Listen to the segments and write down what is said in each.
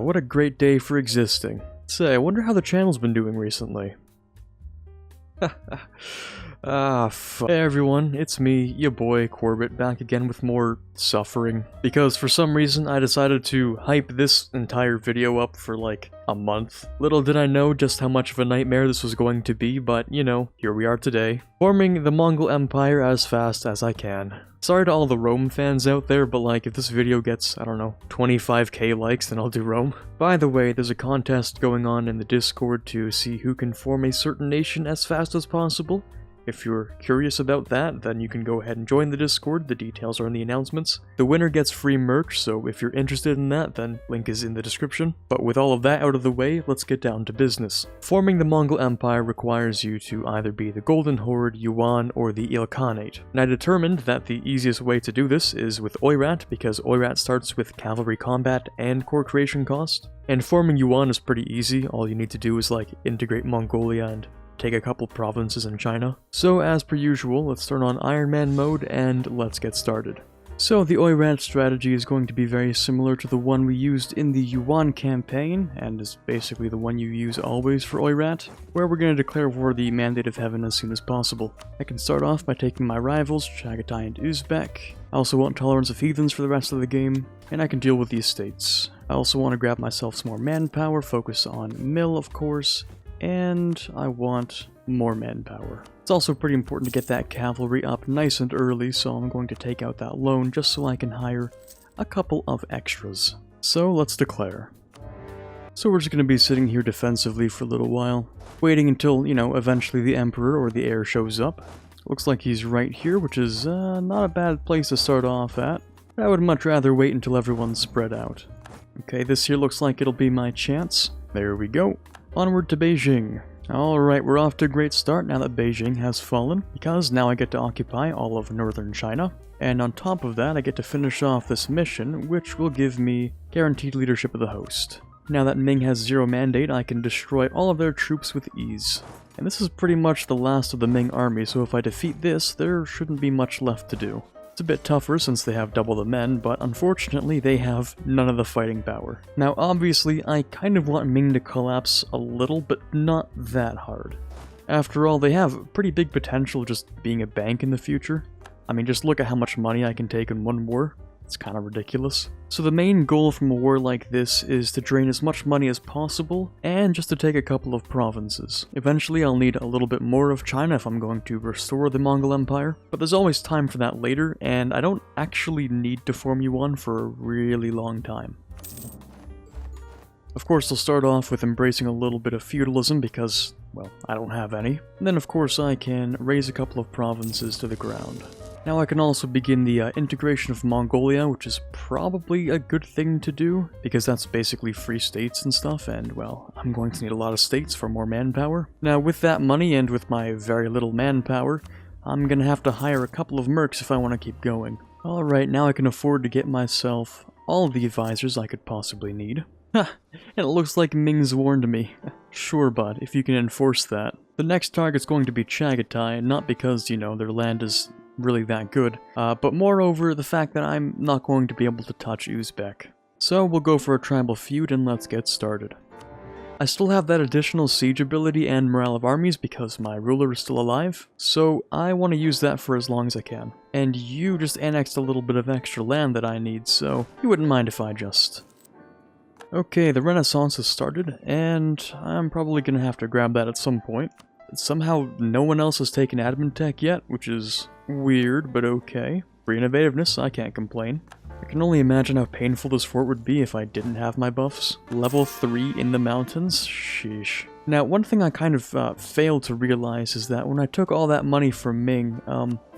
what a great day for existing. Say, I wonder how the channel's been doing recently. Hey everyone, it's me, your boy Quarbit, back again with more suffering. Because for some reason I decided to hype this entire video up for like a month. Little did I know just how much of a nightmare this was going to be, but you know, here we are today. Forming the Mongol Empire as fast as I can. Sorry to all the Rome fans out there, but like, if this video gets, I don't know, 25k likes, then I'll do Rome. By the way, there's a contest going on in the Discord to see who can form a certain nation as fast as possible. If you're curious about that, then you can go ahead and join the Discord, the details are in the announcements. The winner gets free merch, so if you're interested in that, then link is in the description. But with all of that out of the way, let's get down to business. Forming the Mongol Empire requires you to either be the Golden Horde, Yuan, or the Ilkhanate. And I determined that the easiest way to do this is with Oirat, because Oirat starts with cavalry combat and core creation cost. And forming Yuan is pretty easy, all you need to do is like integrate Mongolia and take a couple provinces in China. So as per usual, let's turn on Iron Man mode and let's get started. So the Oirat strategy is going to be very similar to the one we used in the Yuan campaign, and is basically the one you use always for Oirat, where we're going to declare war the Mandate of Heaven as soon as possible. I can start off by taking my rivals, Chagatai and Uzbek. I also want Tolerance of Heathens for the rest of the game, and I can deal with the estates. I also want to grab myself some more manpower, focus on mill of course, and I want more manpower. It's also pretty important to get that cavalry up nice and early, so I'm going to take out that loan just so I can hire a couple of extras. So let's declare. So we're just going to be sitting here defensively for a little while, waiting until, you know, eventually the Emperor or the heir shows up. Looks like he's right here, which is not a bad place to start off at. But I would much rather wait until everyone's spread out. Okay, this here looks like it'll be my chance. There we go. Onward to Beijing. Alright, we're off to a great start now that Beijing has fallen, because now I get to occupy all of northern China. And on top of that, I get to finish off this mission, which will give me guaranteed leadership of the host. Now that Ming has zero mandate, I can destroy all of their troops with ease. And this is pretty much the last of the Ming army, so if I defeat this, there shouldn't be much left to do. It's a bit tougher since they have double the men, but unfortunately they have none of the fighting power. Now obviously I kind of want Ming to collapse a little, but not that hard. After all, they have pretty big potential just being a bank in the future. I mean, just look at how much money I can take in one war. It's kind of ridiculous. So the main goal from a war like this is to drain as much money as possible, and just to take a couple of provinces. Eventually I'll need a little bit more of China if I'm going to restore the Mongol Empire, but there's always time for that later, and I don't actually need to form Yuan for a really long time. Of course, I'll start off with embracing a little bit of feudalism because, well, I don't have any. And then of course I can raise a couple of provinces to the ground. Now I can also begin the integration of Mongolia, which is probably a good thing to do, because that's basically free states and stuff, and well, I'm going to need a lot of states for more manpower. Now with that money and with my very little manpower, I'm gonna have to hire a couple of mercs if I want to keep going. Alright, now I can afford to get myself all of the advisors I could possibly need. Ha! And it looks like Ming's warned me. Sure, bud, if you can enforce that. The next target's going to be Chagatai, not because, you know, their land is really that good, but moreover the fact that I'm not going to be able to touch Uzbek. So we'll go for a tribal feud and let's get started. I still have that additional siege ability and morale of armies because my ruler is still alive, so I want to use that for as long as I can. And you just annexed a little bit of extra land that I need, so you wouldn't mind if I just... Okay, the Renaissance has started, and I'm probably gonna have to grab that at some point. Somehow no one else has taken admin tech yet, which is weird, but okay. For innovativeness, I can't complain. I can only imagine how painful this fort would be if I didn't have my buffs. Level 3 in the mountains? Sheesh. Now, one thing I kind of failed to realize is that when I took all that money from Ming,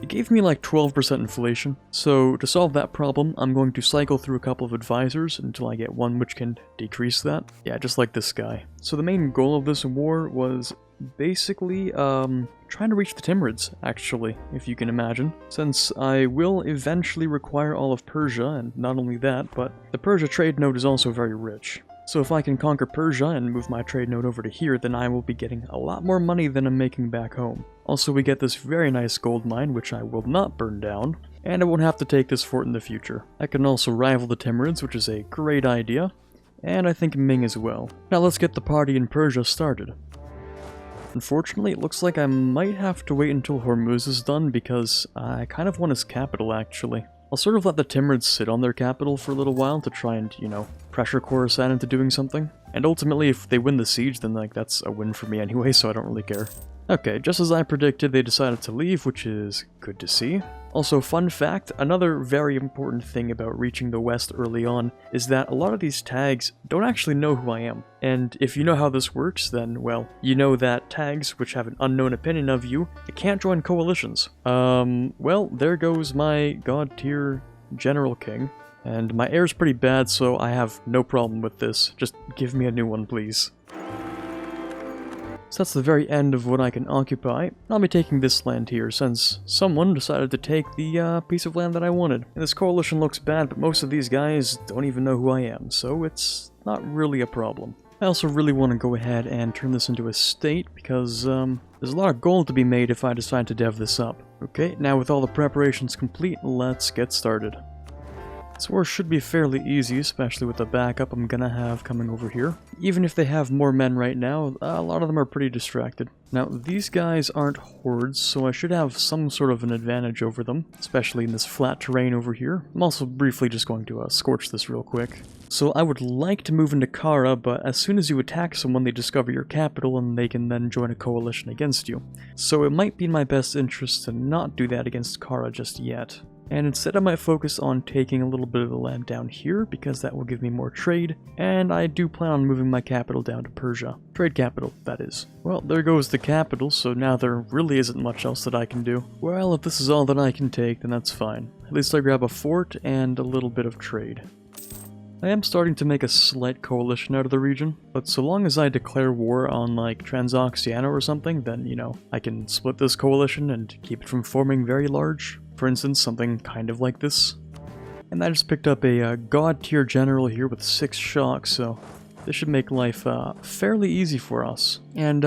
it gave me like 12% inflation. So to solve that problem, I'm going to cycle through a couple of advisors until I get one which can decrease that. Yeah, just like this guy. So the main goal of this war was basically trying to reach the Timurids, actually, if you can imagine, since I will eventually require all of Persia, and not only that, but the Persia trade node is also very rich. So if I can conquer Persia and move my trade node over to here, then I will be getting a lot more money than I'm making back home. Also, we get this very nice gold mine, which I will not burn down, and I won't have to take this fort in the future. I can also rival the Timurids, which is a great idea, and I think Ming as well. Now let's get the party in Persia started. Unfortunately, it looks like I might have to wait until Hormuz is done because I kind of want his capital, actually. I'll sort of let the Timurids sit on their capital for a little while to try and, you know, pressure Khorasan into doing something. And ultimately, if they win the siege, then, like, that's a win for me anyway, so I don't really care. Okay, just as I predicted, they decided to leave, which is good to see. Also, fun fact, another very important thing about reaching the West early on is that a lot of these tags don't actually know who I am. And if you know how this works, then, well, you know that tags which have an unknown opinion of you, they can't join coalitions. Well, there goes my god tier General King. And my air's pretty bad, so I have no problem with this. Just give me a new one, please. So that's the very end of what I can occupy. I'll be taking this land here, since someone decided to take the piece of land that I wanted. And this coalition looks bad, but most of these guys don't even know who I am, so it's not really a problem. I also really want to go ahead and turn this into a state, because there's a lot of gold to be made if I decide to dev this up. Okay, now with all the preparations complete, let's get started. This war should be fairly easy, especially with the backup I'm gonna have coming over here. Even if they have more men right now, a lot of them are pretty distracted. Now, these guys aren't hordes, so I should have some sort of an advantage over them, especially in this flat terrain over here. I'm also briefly just going to scorch this real quick. So I would like to move into Kara, but as soon as you attack someone, they discover your capital and they can then join a coalition against you. So it might be in my best interest to not do that against Kara just yet. And instead I might focus on taking a little bit of the land down here, because that will give me more trade, and I do plan on moving my capital down to Persia. Trade capital, that is. Well, there goes the capital, so now there really isn't much else that I can do. Well, if this is all that I can take, then that's fine. At least I grab a fort and a little bit of trade. I am starting to make a slight coalition out of the region, but so long as I declare war on, like, Transoxiana or something, then, you know, I can split this coalition and keep it from forming very large. For instance, something kind of like this. And I just picked up a god tier general here with 6 shocks, so this should make life fairly easy for us. And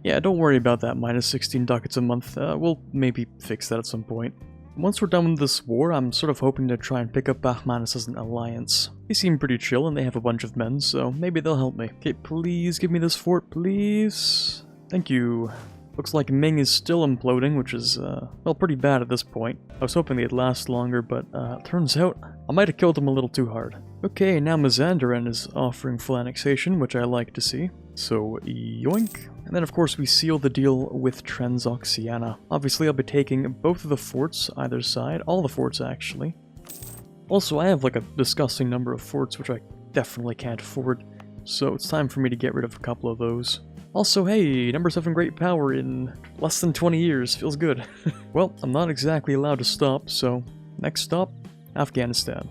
yeah, don't worry about that minus 16 ducats a month. We'll maybe fix that at some point. Once we're done with this war, I'm sort of hoping to try and pick up Bahmanis as an alliance. They seem pretty chill and they have a bunch of men, so maybe they'll help me. Okay, please give me this fort, please. Thank you. Looks like Ming is still imploding, which is, well, pretty bad at this point. I was hoping they'd last longer, but turns out I might have killed them a little too hard. Okay, now Mazandaran is offering full annexation, which I like to see. So, yoink. And then, of course, we seal the deal with Transoxiana. Obviously, I'll be taking both of the forts either side. All the forts, actually. Also, I have, like, a disgusting number of forts, which I definitely can't afford. So it's time for me to get rid of a couple of those. Also, hey, number 7 great power in less than 20 years. Feels good. Well, I'm not exactly allowed to stop, so next stop, Afghanistan.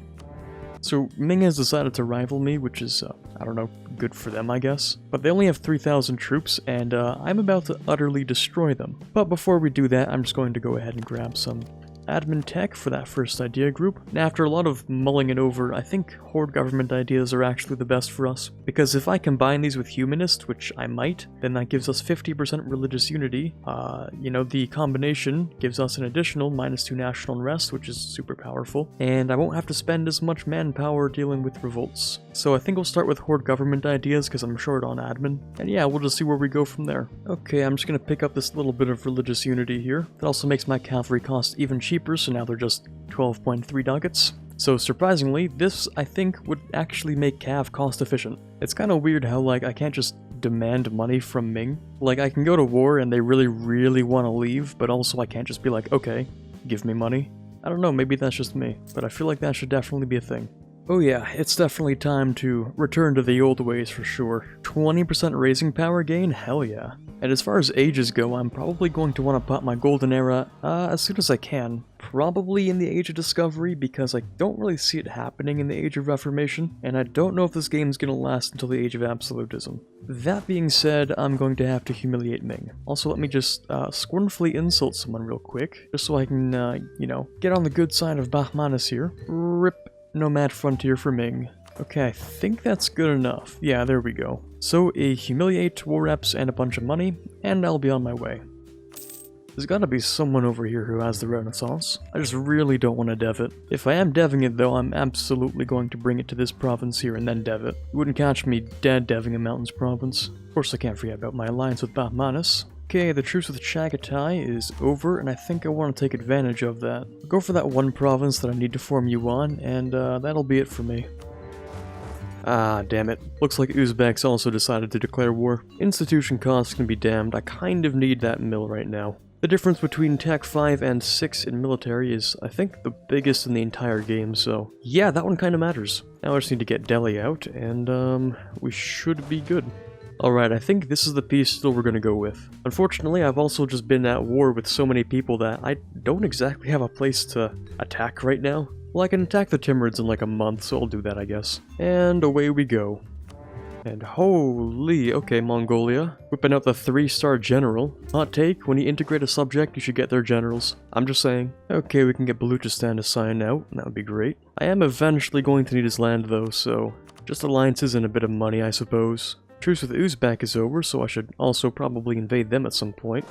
So Ming has decided to rival me, which is, I don't know, good for them, I guess. But they only have 3,000 troops, and I'm about to utterly destroy them. But before we do that, I'm just going to go ahead and grab some admin tech for that first idea group. And after a lot of mulling it over, I think horde government ideas are actually the best for us. Because if I combine these with humanist, which I might, then that gives us 50% religious unity. You know, the combination gives us an additional -2 national unrest, which is super powerful. And I won't have to spend as much manpower dealing with revolts. So I think we'll start with horde government ideas, because I'm short on admin. And yeah, we'll just see where we go from there. Okay, I'm just gonna pick up this little bit of religious unity here. That also makes my cavalry cost even cheaper, so now they're just 12.3 ducats. So surprisingly, this I think would actually make cav cost efficient. It's kind of weird how, like, I can't just demand money from Ming. Like, I can go to war and they really want to leave, but also I can't just be like, okay, give me money. I don't know, maybe that's just me, but I feel like that should definitely be a thing. Oh yeah, it's definitely time to return to the old ways for sure. 20% raising power gain? Hell yeah. And as far as ages go, I'm probably going to want to pop my golden era as soon as I can. Probably in the Age of Discovery, because I don't really see it happening in the Age of Reformation, and I don't know if this game's gonna last until the Age of Absolutism. That being said, I'm going to have to humiliate Ming. Also, let me just scornfully insult someone real quick, just so I can, you know, get on the good side of Bahmanis here. Rip. Nomad Frontier for Ming. Okay, I think that's good enough. Yeah, there we go. So, a humiliate, war reps, and a bunch of money, and I'll be on my way. There's gotta be someone over here who has the Renaissance. I just really don't want to dev it. If I am deving it though, I'm absolutely going to bring it to this province here and then dev it. You wouldn't catch me dead deving a mountains province. Of course I can't forget about my alliance with Batmanus. Okay, the truce with Chagatai is over, and I think I want to take advantage of that. Go for that one province that I need to form you on, and that'll be it for me. Ah, damn it. Looks like Uzbeks also decided to declare war. Institution costs can be damned. I kind of need that mill right now. The difference between Tech 5 and 6 in military is, I think, the biggest in the entire game, so yeah, that one kind of matters. Now I just need to get Delhi out, and we should be good. Alright, I think this is the peace deal we're gonna go with. Unfortunately, I've also just been at war with so many people that I don't exactly have a place to attack right now. Well, I can attack the Timurids in like a month, so I'll do that, I guess. And away we go. And holy, okay, Mongolia. Whipping out the 3-star general. Hot take, when you integrate a subject, you should get their generals. I'm just saying. Okay, we can get Baluchistan to sign out, that would be great. I am eventually going to need his land though, so just alliances and a bit of money, I suppose. Truce with Uzbek is over, so I should also probably invade them at some point.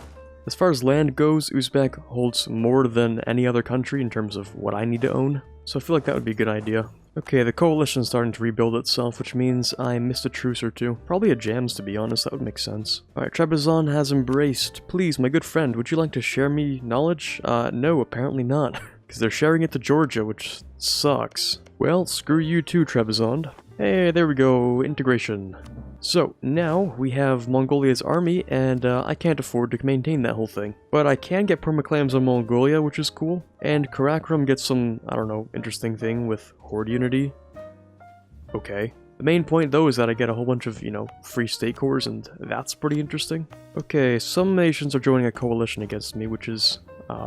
As far as land goes, Uzbek holds more than any other country in terms of what I need to own, so I feel like that would be a good idea. Okay, the coalition's starting to rebuild itself, which means I missed a truce or two. Probably a jams, to be honest, that would make sense. Alright, Trebizond has embraced. Please, my good friend, would you like to share me knowledge? No, apparently not. Because they're sharing it to Georgia, which sucks. Well, screw you too, Trebizond. Hey, there we go, integration. So, now we have Mongolia's army, and I can't afford to maintain that whole thing. But I can get permaclaims on Mongolia, which is cool. And Karakorum gets some, I don't know, interesting thing with horde unity. Okay. The main point, though, is that I get a whole bunch of, you know, free state cores, and that's pretty interesting. Okay, some nations are joining a coalition against me, which is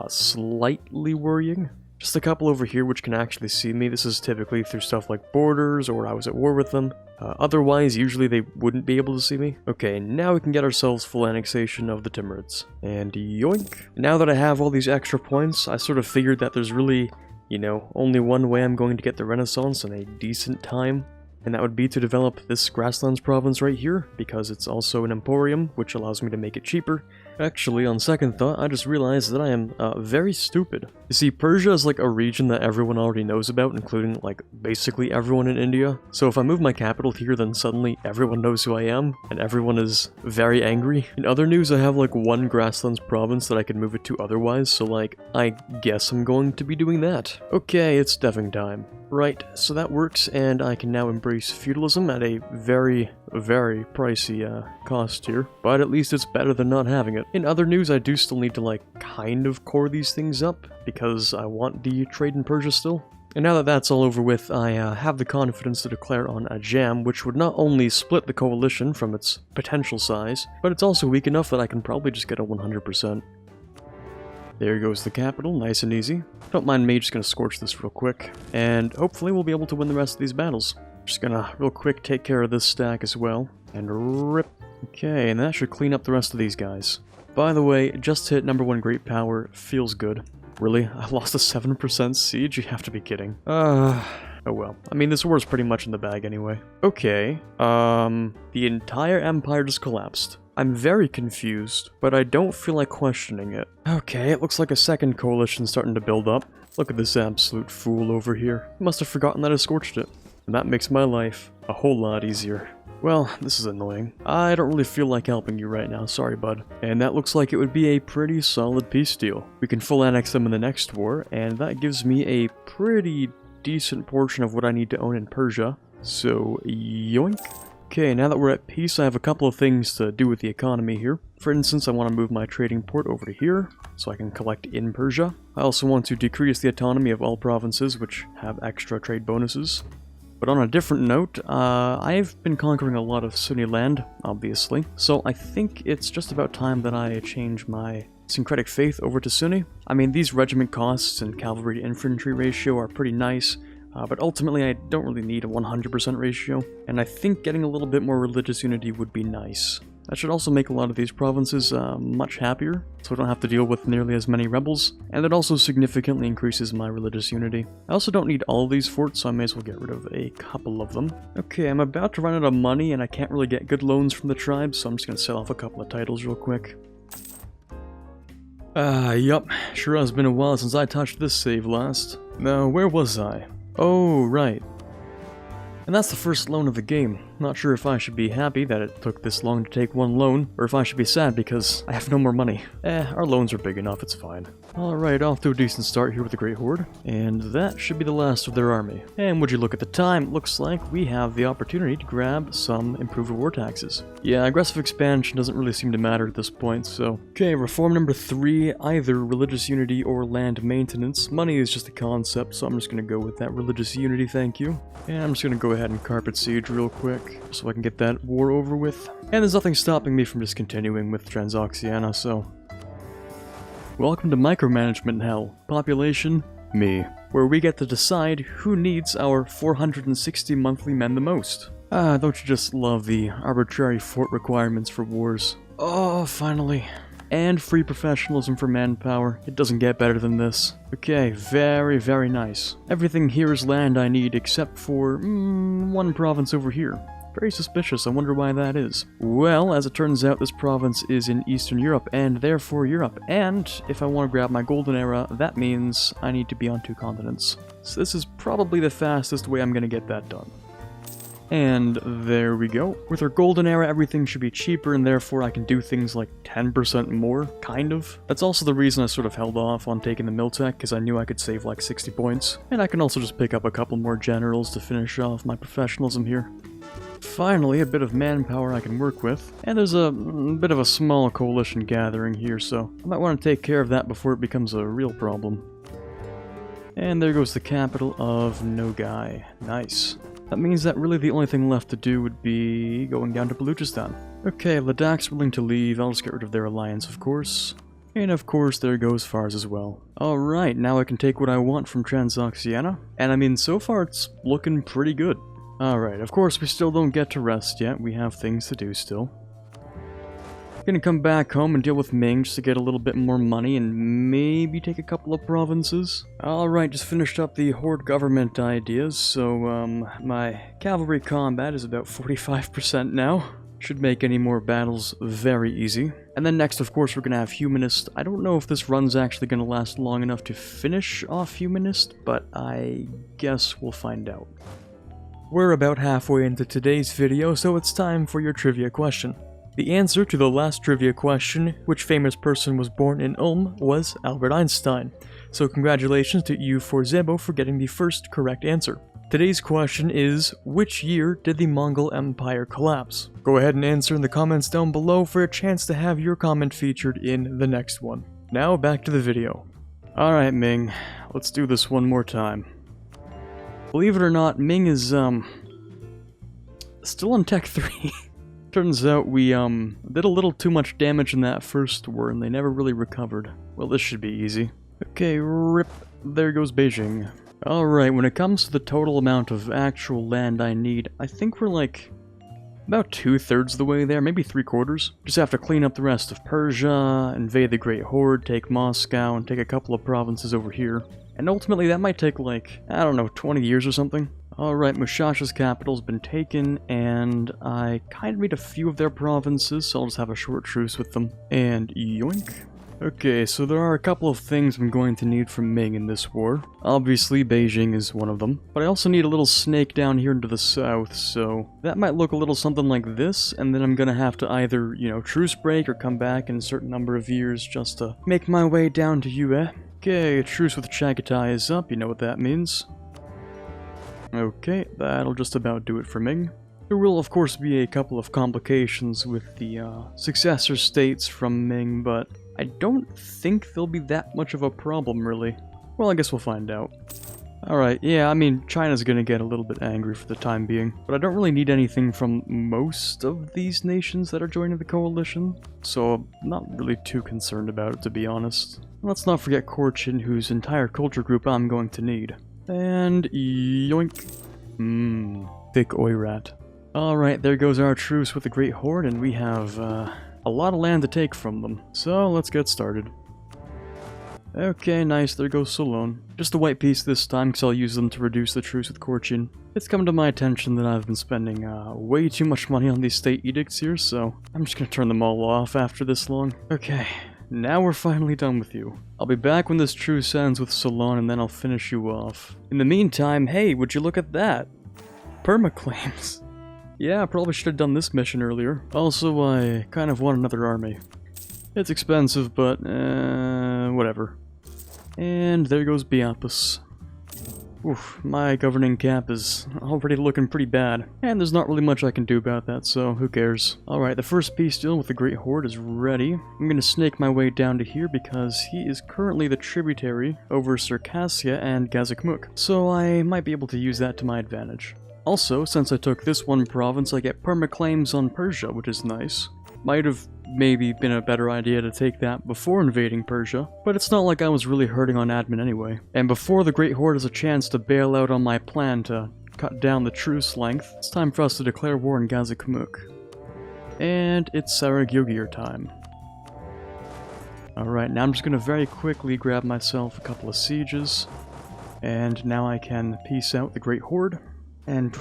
slightly worrying. Just a couple over here which can actually see me. This is typically through stuff like borders, or I was at war with them. Otherwise, usually they wouldn't be able to see me. Okay, now we can get ourselves full annexation of the Timurids. And yoink! Now that I have all these extra points, I sort of figured that there's really, you know, only one way I'm going to get the Renaissance in a decent time. And that would be to develop this grasslands province right here, because it's also an emporium, which allows me to make it cheaper. Actually, on second thought, I just realized that I am very stupid. You see, Persia is like a region that everyone already knows about, including like basically everyone in India. So if I move my capital here, then suddenly everyone knows who I am, and everyone is very angry. In other news, I have like one grasslands province that I could move it to otherwise, so like, I guess I'm going to be doing that. Okay, it's deving time. Right, so that works, and I can now embrace feudalism at a very, very pricey cost here. But at least it's better than not having it. In other news, I do still need to like kind of core these things up, because I want the trade in Persia still. And now that that's all over with, I have the confidence to declare on a jam, which would not only split the coalition from its potential size, but it's also weak enough that I can probably just get a 100%. There goes the capital, nice and easy. Don't mind me, just gonna scorch this real quick, and hopefully we'll be able to win the rest of these battles. Just gonna real quick take care of this stack as well, and rip. Okay, and that should clean up the rest of these guys. By the way, just hit #1 great power, feels good. Really? I lost a 7% siege? You have to be kidding. Oh well. I mean, this war's pretty much in the bag anyway. Okay, the entire empire just collapsed. I'm very confused, but I don't feel like questioning it. Okay, it looks like a second coalition's starting to build up. Look at this absolute fool over here. He must have forgotten that I scorched it. And that makes my life a whole lot easier. Well, this is annoying. I don't really feel like helping you right now, sorry bud. And that looks like it would be a pretty solid peace deal. We can full annex them in the next war, and that gives me a pretty decent portion of what I need to own in Persia. So, yoink. Okay, now that we're at peace, I have a couple of things to do with the economy here. For instance, I want to move my trading port over to here, so I can collect in Persia. I also want to decrease the autonomy of all provinces which have extra trade bonuses. But on a different note, I've been conquering a lot of Sunni land, obviously, so I think it's just about time that I change my syncretic faith over to Sunni. I mean, these regiment costs and cavalry to infantry ratio are pretty nice, but ultimately I don't really need a 100% ratio, and I think getting a little bit more religious unity would be nice. That should also make a lot of these provinces much happier, so I don't have to deal with nearly as many rebels, and it also significantly increases my religious unity. I also don't need all of these forts, so I may as well get rid of a couple of them. Okay, I'm about to run out of money, and I can't really get good loans from the tribes, so I'm just going to sell off a couple of titles real quick. Yup. Sure has been a while since I touched this save last. Now, where was I? Oh, right. And that's the first loan of the game. Not sure if I should be happy that it took this long to take one loan, or if I should be sad because I have no more money. Our loans are big enough, it's fine. Alright, off to a decent start here with the Great Horde, and that should be the last of their army. And would you look at the time, it looks like we have the opportunity to grab some improved war taxes. Yeah, aggressive expansion doesn't really seem to matter at this point, so... Okay, reform number 3, either religious unity or land maintenance. Money is just a concept, so I'm just gonna go with that religious unity, thank you. And I'm just gonna go ahead and carpet siege real quick, so I can get that war over with. And there's nothing stopping me from just continuing with Transoxiana, so... Welcome to micromanagement hell. Population, me. Where we get to decide who needs our 460 monthly men the most. Don't you just love the arbitrary fort requirements for wars? Oh, finally. And free professionalism for manpower. It doesn't get better than this. Okay, very, very nice. Everything here is land I need except for, one province over here. Very suspicious, I wonder why that is. Well, as it turns out, this province is in Eastern Europe, and therefore Europe. And if I want to grab my golden era, that means I need to be on 2 continents. So this is probably the fastest way I'm going to get that done. And there we go. With our golden era, everything should be cheaper, and therefore I can do things like 10% more, kind of. That's also the reason I sort of held off on taking the Miltech, because I knew I could save like 60 points. And I can also just pick up a couple more generals to finish off my professionalism here. Finally, a bit of manpower I can work with, and there's a bit of a small coalition gathering here, so I might want to take care of that before it becomes a real problem. And there goes the capital of Nogai. Nice. That means that really the only thing left to do would be going down to Baluchistan. Okay, Ladak's willing to leave. I'll just get rid of their alliance, of course. And of course, there goes Fars as well. Alright, now I can take what I want from Transoxiana. And I mean, so far it's looking pretty good. Alright, of course we still don't get to rest yet, we have things to do still. Gonna come back home and deal with Ming just to get a little bit more money and maybe take a couple of provinces. Alright, just finished up the Horde government ideas, so my cavalry combat is about 45% now. Should make any more battles very easy. And then next, of course, we're gonna have Humanist. I don't know if this run's actually gonna last long enough to finish off Humanist, but I guess we'll find out. We're about halfway into today's video, so it's time for your trivia question. The answer to the last trivia question, which famous person was born in Ulm, was Albert Einstein. So congratulations to EU4 Zebo for getting the first correct answer. Today's question is, which year did the Mongol Empire collapse? Go ahead and answer in the comments down below for a chance to have your comment featured in the next one. Now back to the video. Alright Ming, let's do this one more time. Believe it or not, Ming is, still on Tech 3. Turns out we, did a little too much damage in that first war and they never really recovered. Well, this should be easy. Okay, rip. There goes Beijing. Alright, when it comes to the total amount of actual land I need, I think we're like about 2/3 of the way there, maybe 3/4. Just have to clean up the rest of Persia, invade the Great Horde, take Moscow, and take a couple of provinces over here. And ultimately that might take like, I don't know, 20 years or something. Alright, Mushasha's capital's been taken, and I kind of need a few of their provinces, so I'll just have a short truce with them. And yoink. Okay, so there are a couple of things I'm going to need from Ming in this war. Obviously, Beijing is one of them. But I also need a little snake down here into the south, so that might look a little something like this, and then I'm gonna have to either, you know, truce break or come back in a certain number of years just to make my way down to Yue. Okay, truce with Chagatai is up, you know what that means. Okay, that'll just about do it for Ming. There will of course be a couple of complications with the successor states from Ming, but I don't think there'll be that much of a problem really. Well, I guess we'll find out. Alright, yeah, I mean, China's gonna get a little bit angry for the time being, but I don't really need anything from most of these nations that are joining the coalition, so I'm not really too concerned about it, to be honest. Let's not forget Korchin, whose entire culture group I'm going to need. And yoink. Thick Oirat. Alright, there goes our truce with the Great Horde, and we have a lot of land to take from them. So let's get started. Okay, nice, there goes Solon. Just a white piece this time, because I'll use them to reduce the truce with Korchin. It's come to my attention that I've been spending way too much money on these state edicts here, so I'm just gonna turn them all off after this long. Okay, now we're finally done with you. I'll be back when this truce ends with Ceylon, and then I'll finish you off. In the meantime, hey, would you look at that? Permaclaims. Yeah, I probably should have done this mission earlier. Also, I kind of want another army. It's expensive, but, whatever. And there goes Biapus. Oof, my governing cap is already looking pretty bad. And there's not really much I can do about that, so who cares. Alright, the first peace deal with the Great Horde is ready. I'm gonna snake my way down to here because he is currently the tributary over Circassia and Gazikmuk. So I might be able to use that to my advantage. Also, since I took this one province, I get permaclaims on Persia, which is nice. Might have maybe been a better idea to take that before invading Persia, but it's not like I was really hurting on admin anyway. And before the Great Horde has a chance to bail out on my plan to cut down the truce length, it's time for us to declare war on Gazikmuk. And it's Saragyogir time. Alright, now I'm just gonna very quickly grab myself a couple of sieges, and now I can peace out the Great Horde. And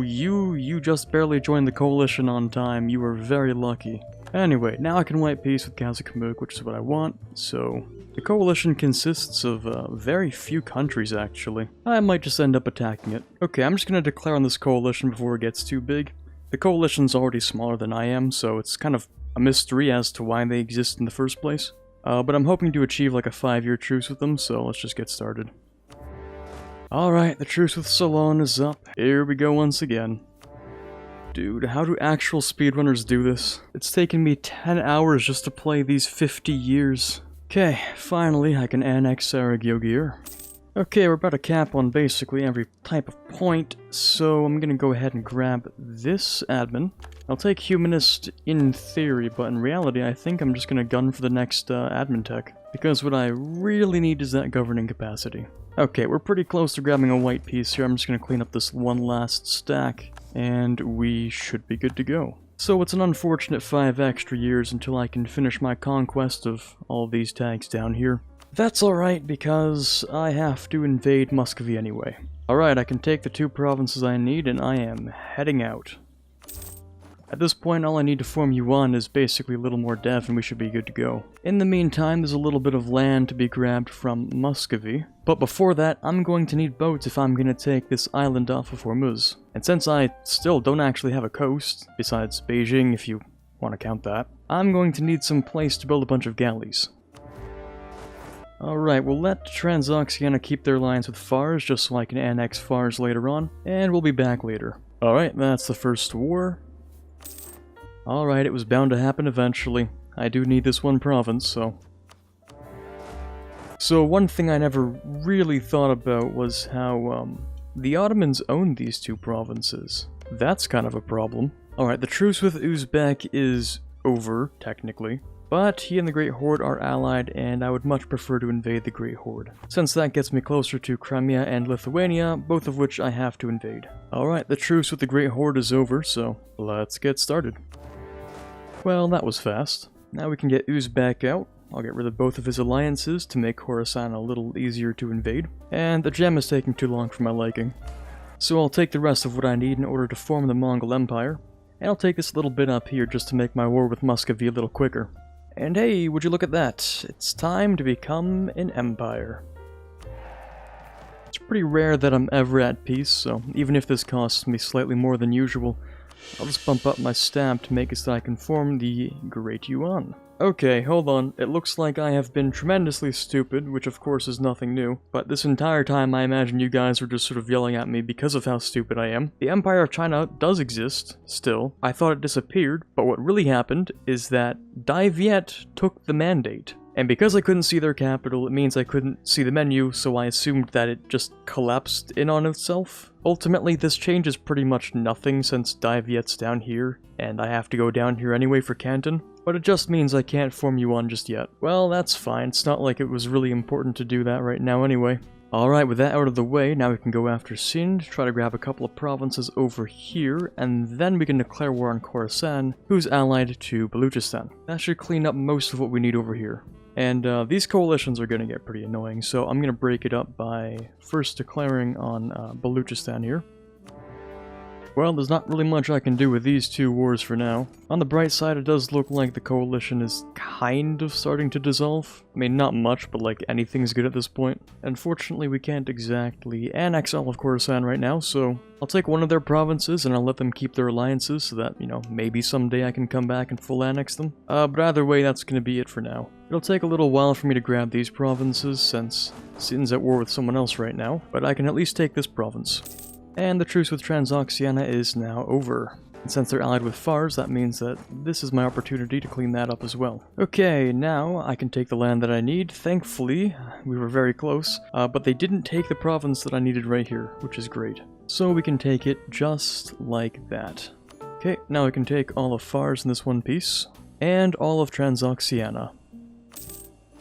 you just barely joined the coalition on time. You were very lucky. Anyway, now I can wipe peace with Gazikmuk, which is what I want. So, the coalition consists of very few countries, actually. I might just end up attacking it. Okay, I'm just gonna declare on this coalition before it gets too big. The coalition's already smaller than I am, so it's kind of a mystery as to why they exist in the first place. But I'm hoping to achieve like a 5-year truce with them, so let's just get started. Alright, the truce with Ceylon is up. Here we go once again. Dude, how do actual speedrunners do this? It's taken me 10 hours just to play these 50 years. Okay, finally I can annex Saragyogir. Okay, we're about to cap on basically every type of point, so I'm gonna go ahead and grab this admin. I'll take humanist in theory, but in reality I think I'm just gonna gun for the next admin tech. Because what I really need is that governing capacity. Okay, we're pretty close to grabbing a white piece here. I'm just going to clean up this one last stack, and we should be good to go. So it's an unfortunate 5 extra years until I can finish my conquest of all these tags down here. That's alright, because I have to invade Muscovy anyway. Alright, I can take the 2 provinces I need, and I am heading out. At this point, all I need to form Yuan is basically a little more dev and we should be good to go. In the meantime, there's a little bit of land to be grabbed from Muscovy. But before that, I'm going to need boats if I'm going to take this island off of Hormuz. And since I still don't actually have a coast, besides Beijing if you want to count that, I'm going to need some place to build a bunch of galleys. Alright, we'll let Transoxiana keep their lines with Fars just so I can annex Fars later on, and we'll be back later. Alright, that's the first war. Alright, it was bound to happen eventually. I do need this one province, so... So one thing I never really thought about was how, the Ottomans owned these 2 provinces. That's kind of a problem. Alright, the truce with Uzbek is over, technically. But he and the Great Horde are allied, and I would much prefer to invade the Great Horde, since that gets me closer to Crimea and Lithuania, both of which I have to invade. Alright, the truce with the Great Horde is over, so let's get started. Well, that was fast. Now we can get Uzbek out. I'll get rid of both of his alliances to make Khorasan a little easier to invade. And the gem is taking too long for my liking. So I'll take the rest of what I need in order to form the Mongol Empire. And I'll take this little bit up here just to make my war with Muscovy a little quicker. And hey, would you look at that? It's time to become an empire. It's pretty rare that I'm ever at peace, so even if this costs me slightly more than usual, I'll just bump up my stamp to make it so I can form the Great Yuan. Okay, hold on. It looks like I have been tremendously stupid, which of course is nothing new, but this entire time I imagine you guys were just sort of yelling at me because of how stupid I am. The Empire of China does exist, still. I thought it disappeared, but what really happened is that Dai Viet took the mandate. And because I couldn't see their capital, it means I couldn't see the menu, so I assumed that it just collapsed in on itself. Ultimately, this changes pretty much nothing since Dai Viet's down here, and I have to go down here anyway for Canton. But it just means I can't form Yuan just yet. Well, that's fine. It's not like it was really important to do that right now anyway. Alright, with that out of the way, now we can go after Sind, try to grab a couple of provinces over here, and then we can declare war on Khorasan, who's allied to Baluchistan. That should clean up most of what we need over here. And these coalitions are going to get pretty annoying, so I'm going to break it up by first declaring on Baluchistan here. Well, there's not really much I can do with these two wars for now. On the bright side, it does look like the coalition is kind of starting to dissolve. I mean, not much, but like anything's good at this point. Unfortunately, we can't exactly annex all of Khorasan right now, so I'll take one of their provinces and I'll let them keep their alliances so that, you know, maybe someday I can come back and full annex them. But either way, that's gonna be it for now. It'll take a little while for me to grab these provinces since Sin's at war with someone else right now, but I can at least take this province. And the truce with Transoxiana is now over. And since they're allied with Fars, that means that this is my opportunity to clean that up as well. Okay, now I can take the land that I need. Thankfully, we were very close, but they didn't take the province that I needed right here, which is great. So we can take it just like that. Okay, now we can take all of Fars in this one piece, and all of Transoxiana.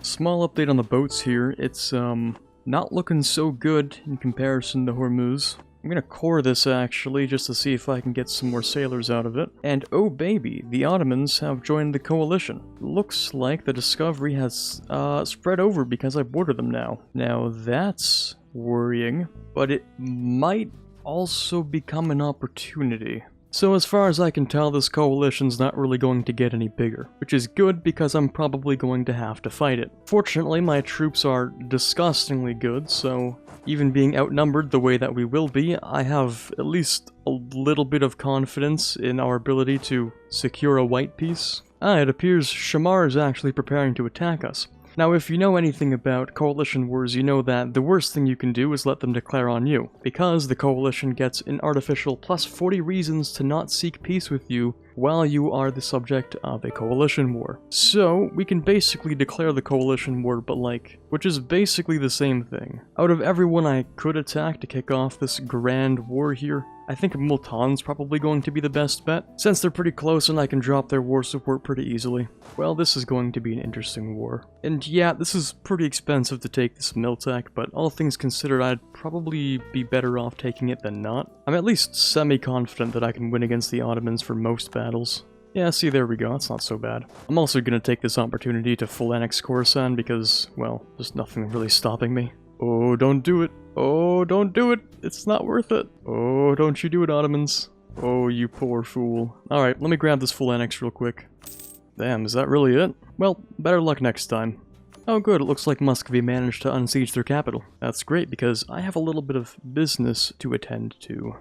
Small update on the boats here. It's, not looking so good in comparison to Hormuz. I'm gonna core this actually, just to see if I can get some more sailors out of it. And oh baby, the Ottomans have joined the coalition. Looks like the discovery has spread over because I border them now. Now that's worrying, but it might also become an opportunity. So as far as I can tell, this coalition's not really going to get any bigger, which is good because I'm probably going to have to fight it. Fortunately, my troops are disgustingly good, so even being outnumbered the way that we will be, I have at least a little bit of confidence in our ability to secure a white peace. It appears Shamar is actually preparing to attack us. Now, if you know anything about coalition wars, you know that the worst thing you can do is let them declare on you, because the coalition gets an artificial plus 40 reasons to not seek peace with you while you are the subject of a coalition war. So, we can basically declare the coalition war, but like, which is basically the same thing. Out of everyone I could attack to kick off this grand war here, I think Multan's probably going to be the best bet, since they're pretty close and I can drop their war support pretty easily. Well, this is going to be an interesting war. And yeah, this is pretty expensive to take this Miltech, but all things considered, I'd probably be better off taking it than not. I'm at least semi-confident that I can win against the Ottomans for most battles. Yeah, see, there we go, that's not so bad. I'm also gonna take this opportunity to full annex Khorasan because, well, there's nothing really stopping me. Oh, don't do it. Oh, don't do it. It's not worth it. Oh, don't you do it, Ottomans. Oh, you poor fool. Alright, let me grab this full annex real quick. Damn, is that really it? Well, better luck next time. Oh good, it looks like Muscovy managed to unsiege their capital. That's great because I have a little bit of business to attend to.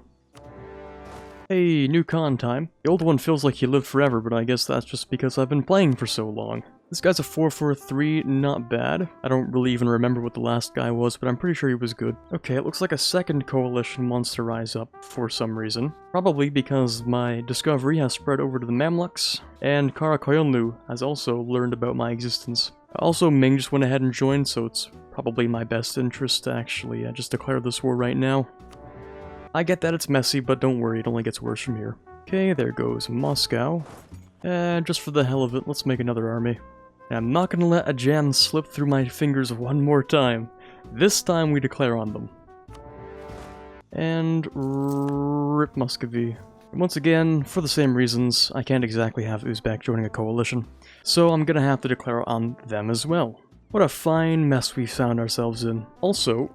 Hey, new con time. The old one feels like he lived forever, but I guess that's just because I've been playing for so long. This guy's a 4-4-3, not bad. I don't really even remember what the last guy was, but I'm pretty sure he was good. Okay, it looks like a second coalition wants to rise up for some reason. Probably because my discovery has spread over to the Mamluks, and Karakoyunlu has also learned about my existence. Also, Ming just went ahead and joined, so it's probably my best interest to actually just declare this war right now. I get that it's messy, but don't worry, it only gets worse from here. Okay, there goes Moscow. And just for the hell of it, let's make another army. And I'm not gonna let a jam slip through my fingers one more time. This time we declare on them. And rip Muscovy. And once again, for the same reasons, I can't exactly have Uzbek joining a coalition. So I'm gonna have to declare on them as well. What a fine mess we found ourselves in. Also,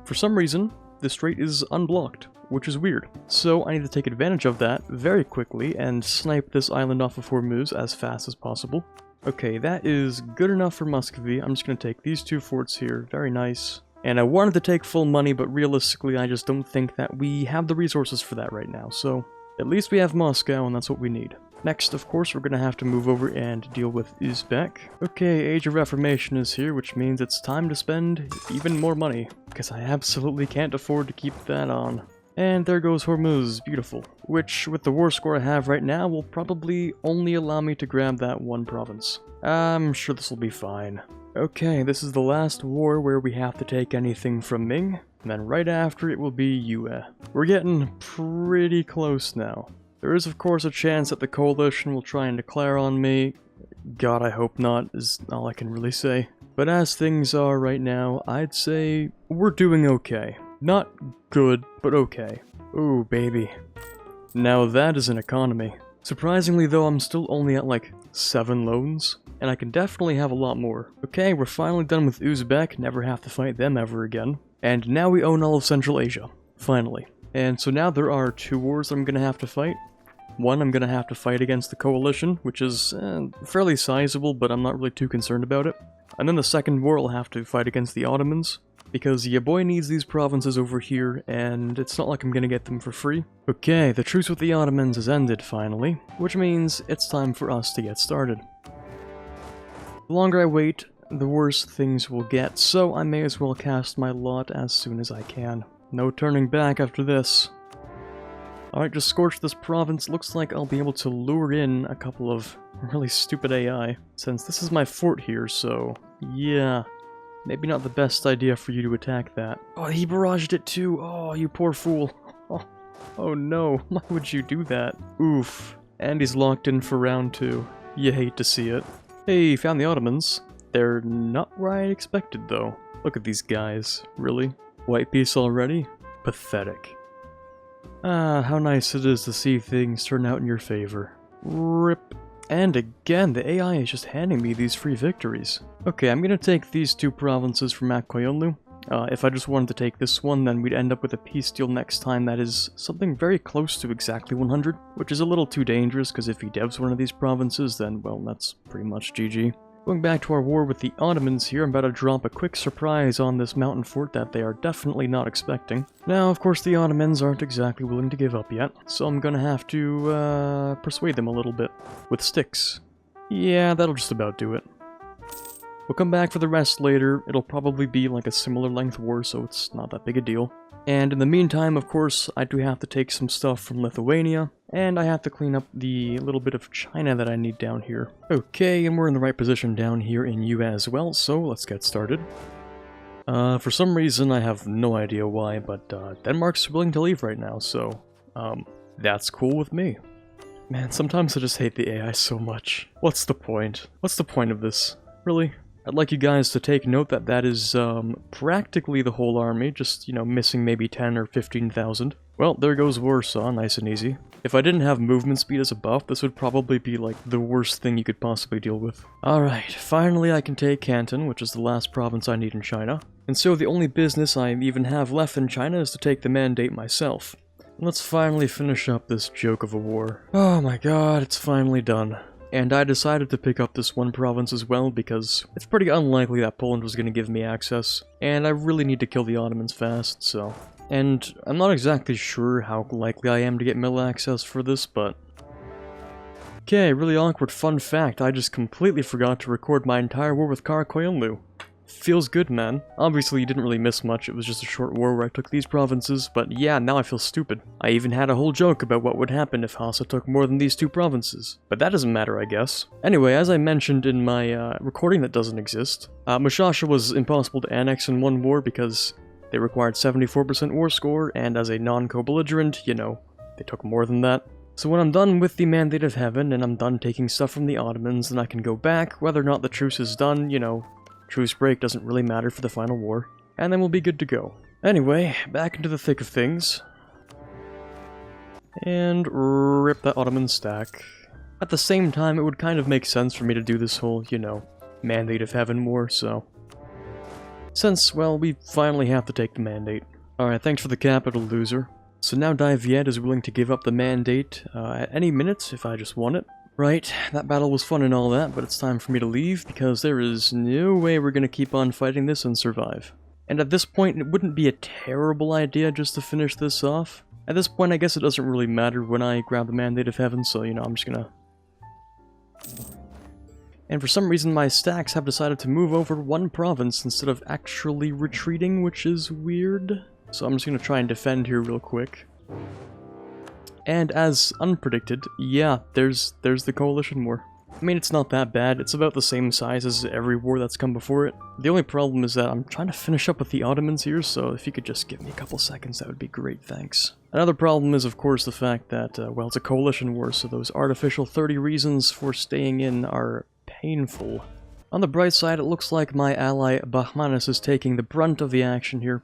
for some reason, the strait is unblocked, which is weird. So I need to take advantage of that very quickly and snipe this island off of Hormuz as fast as possible. Okay, that is good enough for Muscovy. I'm just going to take these two forts here. Very nice. And I wanted to take full money, but realistically I just don't think that we have the resources for that right now. So at least we have Moscow, and that's what we need. Next, of course, we're going to have to move over and deal with Uzbek. Okay, Age of Reformation is here, which means it's time to spend even more money, because I absolutely can't afford to keep that on. And there goes Hormuz, beautiful. Which, with the war score I have right now, will probably only allow me to grab that one province. I'm sure this will be fine. Okay, this is the last war where we have to take anything from Ming, and then right after it will be Yue. We're getting pretty close now. There is of course a chance that the coalition will try and declare on me. God, I hope not, is all I can really say. But as things are right now, I'd say we're doing okay. Not good, but okay. Ooh, baby. Now that is an economy. Surprisingly though, I'm still only at like 7 loans, and I can definitely have a lot more. Okay, we're finally done with Uzbek, never have to fight them ever again. And now we own all of Central Asia. Finally. And so now there are 2 wars I'm gonna have to fight. One, I'm gonna have to fight against the coalition, which is fairly sizable, but I'm not really too concerned about it. And then the second war I'll have to fight against the Ottomans, because your boy needs these provinces over here, and it's not like I'm gonna get them for free. Okay, the truce with the Ottomans has ended finally, which means it's time for us to get started. The longer I wait, the worse things will get, so I may as well cast my lot as soon as I can. No turning back after this. Alright, just scorch this province. Looks like I'll be able to lure in a couple of really stupid AI, since this is my fort here, so yeah. Maybe not the best idea for you to attack that. Oh, he barraged it too! Oh, you poor fool. Oh no, why would you do that? Oof. And he's locked in for round 2. You hate to see it. Hey, found the Ottomans. They're not where I expected, though. Look at these guys. Really? White peace already? Pathetic. Ah, how nice it is to see things turn out in your favor. RIP. And again, the AI is just handing me these free victories. Okay, I'm gonna take these 2 provinces from Akkoyunlu. If I just wanted to take this one, then we'd end up with a peace deal next time that is something very close to exactly 100, which is a little too dangerous, because if he devs one of these provinces, then, well, that's pretty much GG. Going back to our war with the Ottomans here, I'm about to drop a quick surprise on this mountain fort that they are definitely not expecting. Now, of course, the Ottomans aren't exactly willing to give up yet, so I'm gonna have to, persuade them a little bit. With sticks. Yeah, that'll just about do it. We'll come back for the rest later. It'll probably be like a similar length war, so it's not that big a deal. And in the meantime, of course, I do have to take some stuff from Lithuania, and I have to clean up the little bit of China that I need down here. Okay, and we're in the right position down here in U as well, so let's get started. For some reason, I have no idea why, but Denmark's willing to leave right now, so that's cool with me. Man, sometimes I just hate the AI so much. What's the point? What's the point of this? Really? I'd like you guys to take note that that is, practically the whole army, just, you know, missing maybe 10 or 15,000. Well, there goes Warsaw, nice and easy. If I didn't have movement speed as a buff, this would probably be, like, the worst thing you could possibly deal with. Alright, finally I can take Canton, which is the last province I need in China. And so the only business I even have left in China is to take the mandate myself. Let's finally finish up this joke of a war. Oh my god, it's finally done. And I decided to pick up this one province as well because it's pretty unlikely that Poland was going to give me access, and I really need to kill the Ottomans fast, so... And I'm not exactly sure how likely I am to get mill access for this, but... Okay, really awkward fun fact, I just completely forgot to record my entire war with Karakoyunlu. Feels good, man. Obviously, you didn't really miss much, it was just a short war where I took these provinces, but yeah, now I feel stupid. I even had a whole joke about what would happen if Hassa took more than these 2 provinces. But that doesn't matter, I guess. Anyway, as I mentioned in my recording that doesn't exist, Mushasha was impossible to annex in one war because they required 74% war score, and as a non-co-belligerent, you know, they took more than that. So when I'm done with the Mandate of Heaven, and I'm done taking stuff from the Ottomans, then I can go back, whether or not the truce is done, you know, truce break doesn't really matter for the final war, and then we'll be good to go. Anyway, back into the thick of things. And rip that Ottoman stack. At the same time, it would kind of make sense for me to do this whole, you know, Mandate of Heaven war, so... Since, well, we finally have to take the Mandate. Alright, thanks for the capital, loser. So now Dai Viet is willing to give up the Mandate at any minute if I just want it. Right, that battle was fun and all that, but it's time for me to leave, because there is no way we're gonna keep on fighting this and survive. And at this point, it wouldn't be a terrible idea just to finish this off. At this point, I guess it doesn't really matter when I grab the Mandate of Heaven, so, you know, I'm just gonna... And for some reason, my stacks have decided to move over one province instead of actually retreating, which is weird. So I'm just gonna try and defend here real quick. And as unpredicted, yeah, there's the coalition war. I mean, it's not that bad, it's about the same size as every war that's come before it. The only problem is that I'm trying to finish up with the Ottomans here, so if you could just give me a couple seconds, that would be great, thanks. Another problem is, of course, the fact that, well, it's a coalition war, so those artificial 30 reasons for staying in are painful. On the bright side, it looks like my ally Bahmanis is taking the brunt of the action here,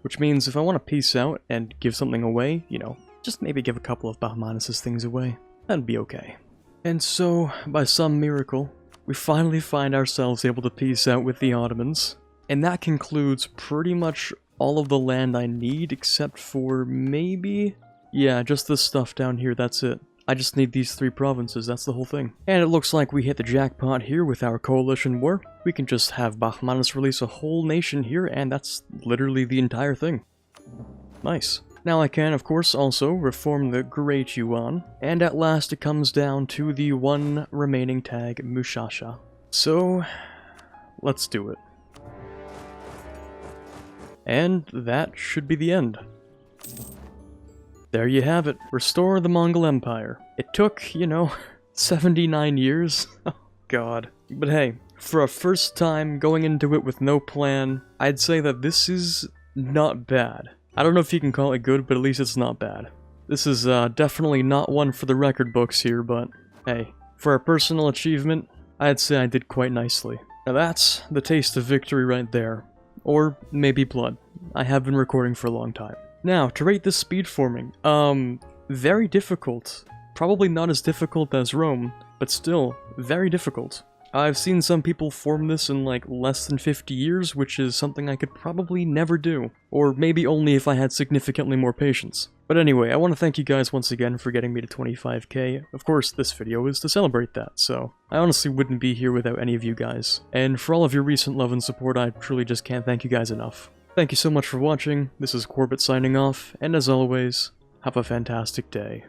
which means if I want to peace out and give something away, you know, just maybe give a couple of Bahmanis' things away. That'd be okay. And so, by some miracle, we finally find ourselves able to peace out with the Ottomans. And that concludes pretty much all of the land I need except for maybe... yeah, just this stuff down here, that's it. I just need these 3 provinces, that's the whole thing. And it looks like we hit the jackpot here with our coalition war. We can just have Bahmanis release a whole nation here, and that's literally the entire thing. Nice. Now I can, of course, also reform the Great Yuan, and at last it comes down to the one remaining tag, Mushasha. So, let's do it. And that should be the end. There you have it. Restore the Mongol Empire. It took, you know, 79 years. Oh, God. But hey, for a first time going into it with no plan, I'd say that this is not bad. I don't know if you can call it good, but at least it's not bad. This is definitely not one for the record books here, but hey, for a personal achievement, I'd say I did quite nicely. Now that's the taste of victory right there. Or maybe blood. I have been recording for a long time. Now, to rate this speedforming, very difficult. Probably not as difficult as Rome, but still, very difficult. I've seen some people form this in like less than 50 years, which is something I could probably never do. Or maybe only if I had significantly more patience. But anyway, I want to thank you guys once again for getting me to 25k. Of course, this video is to celebrate that, so I honestly wouldn't be here without any of you guys. And for all of your recent love and support, I truly just can't thank you guys enough. Thank you so much for watching, this is Quarbit signing off, and as always, have a fantastic day.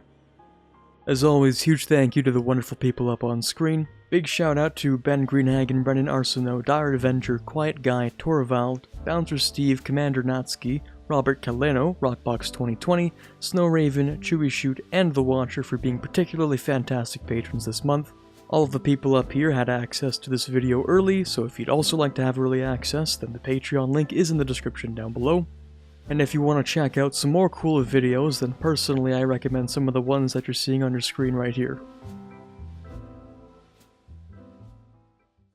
As always, huge thank you to the wonderful people up on screen. Big shout out to Ben Greenhagen, Brennan Arsenault, Dire Avenger, Quiet Guy, Torvald, Bouncer Steve, Commander Natsuki, Robert Caleno, Rockbox 2020, Snow Raven, Chewy Shoot, and The Watcher for being particularly fantastic patrons this month. All of the people up here had access to this video early, so if you'd also like to have early access, then the Patreon link is in the description down below. And if you want to check out some more cool videos, then personally I recommend some of the ones that you're seeing on your screen right here.